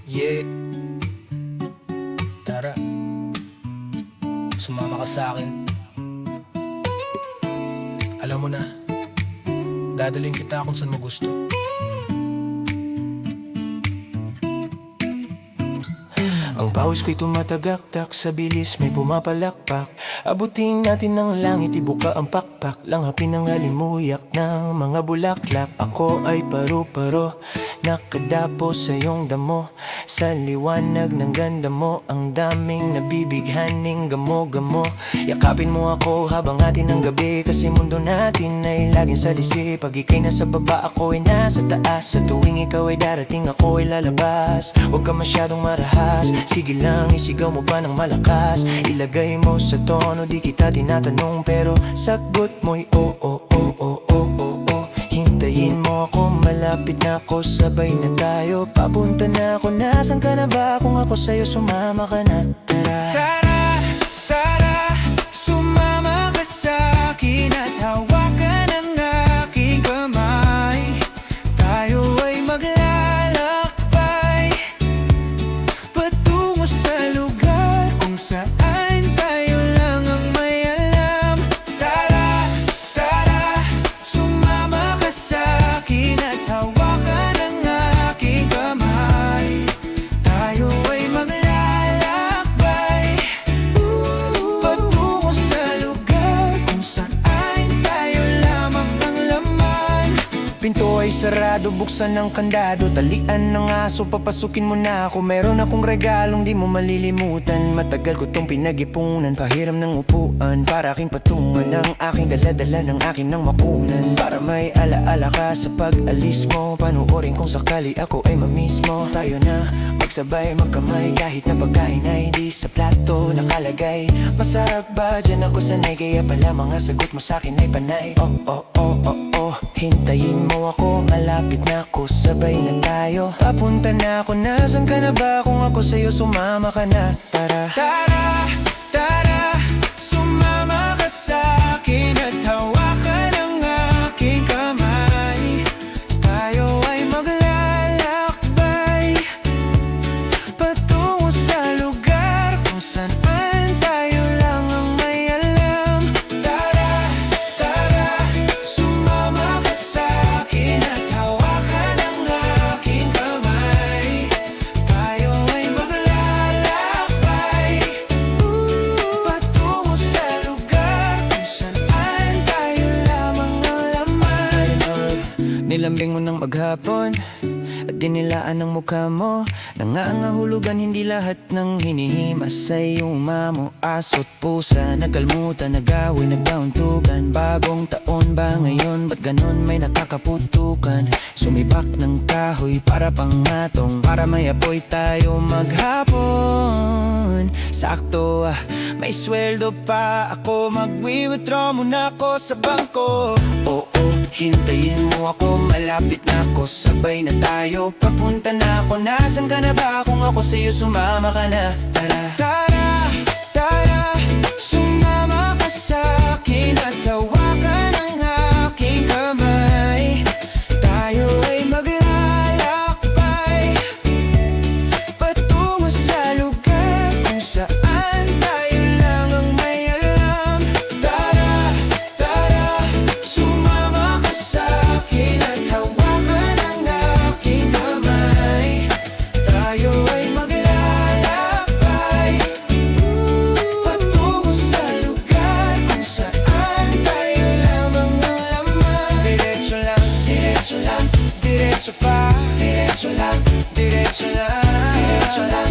Yeah, tara, sumama ka sa akin. Alam mo na, dadaling kita kung saan mo gusto. Ang pawis ko'y tumatagaktak, sa bilis may pumapalakpak. Abutin natin ng langit, ibuka ang pakpak. Langhapin ang halimuyak ng mga bulaklak. Ako ay paru-paro, nakadapo sa iyong damo. Sa liwanag ng ganda mo, ang daming nabibighaning gamo-gamo. Yakapin mo ako habang atin ang gabi, kasi mundo natin ay laging salisi. Pag ika'y nasa baba, ako ay nasa taas. Sa tuwing ikaw ay darating, ako ay lalabas. Huwag ka masyadong marahas, sige lang, isigaw mo pa ng malakas. Ilagay mo sa tono, di kita tinatanong, pero sagot mo'y oh, oh, oh, oh, oh, oh, oh. Hintayin mo ako, malapit na ako, sabay na tayo. Papunta na ako, nasan ka na ba? Kung ako sa'yo, sumama ka na. Tara, Tara, tara, sumama ka sa'kin at hawakan ang aking kamay. Tayo ay maglalakbay patungo sa lugar kung saan tayo lang ang may alam. Tara, tara, sumama ka sa'kin at hawakan ang aking kamay. Tayo ay maglalakbay patungo sa lugar kung saan tayo lamang ang laman. pinto ay sarado, buksan ng kandado. Talian ng aso, papasukin mo na ako. Meron akong regalong di mo malilimutan. Matagal ko tong pinag-ipunan, pahiram ng upuan para aking patungan. Ang aking dala-dala ng akin ng makunan, para may alaala ka sa pag-alis mo. Panuorin kung sakali ako ay mamiss mo. Tayo na magsabay magkamay, kahit na pagkain ay di sa plato nakalagay. Masarap ba? Diyan ako sanay, kaya pala mga sagot mo sa'kin ay panay. Oh, oh, oh, oh, oh. Hintayin mo ako, malapit na ako, sabay na tayo. Papunta na ako, nasan ka na ba? Kung ako sa'yo, sumama ka na. Tara, Tara, tara, sumama ka sa'kin at hawakan ang aking kamay. Tayo ay maglalakbay patungo sa lugar kung saan tayo lang ang may alam. Tara, tara, sumama ka sa'kin at hawakan ang aking kamay. Tayo ay maglalakbay patungo sa lugar kung saan tayo lamang ang laman. nilambing mo ng maghapon at dinilaan ng mukha mo. Nangaangahulugan, hindi lahat ng hinihimas ay umamo. Aso't pusa, nagkalmutan, nag-away, nagkauntukan. Bagong taon ba ngayon? Ba't ganon may nakakaputukan? Sumibak ng kahoy para pangatong, para may apoy tayo maghapon. Sakto, may sweldo pa ako, mag-withdraw muna ako sa bangko. Oo, hintayin mo ako, malapit na ako, sabay na tayo. Papunta na ako, nasan ka na ba? Kung ako sa'yo, sumama ka na. Tara, Tara, tara, sumama ka sa'kin at hawakan ang aking kamay. Tayo ay maglalakbay patungo sa lugar kung saan tayo lang ang may alam. Tara, tara, sumama ka sa'kin at hawakan ang aking kamay. Tayo ay maglalakbay patungo sa lugar kung saan tayo lamang ang laman. Diretso lang, diretso lang, diretso pa. Diretso lang, diretso lang, diretso lang.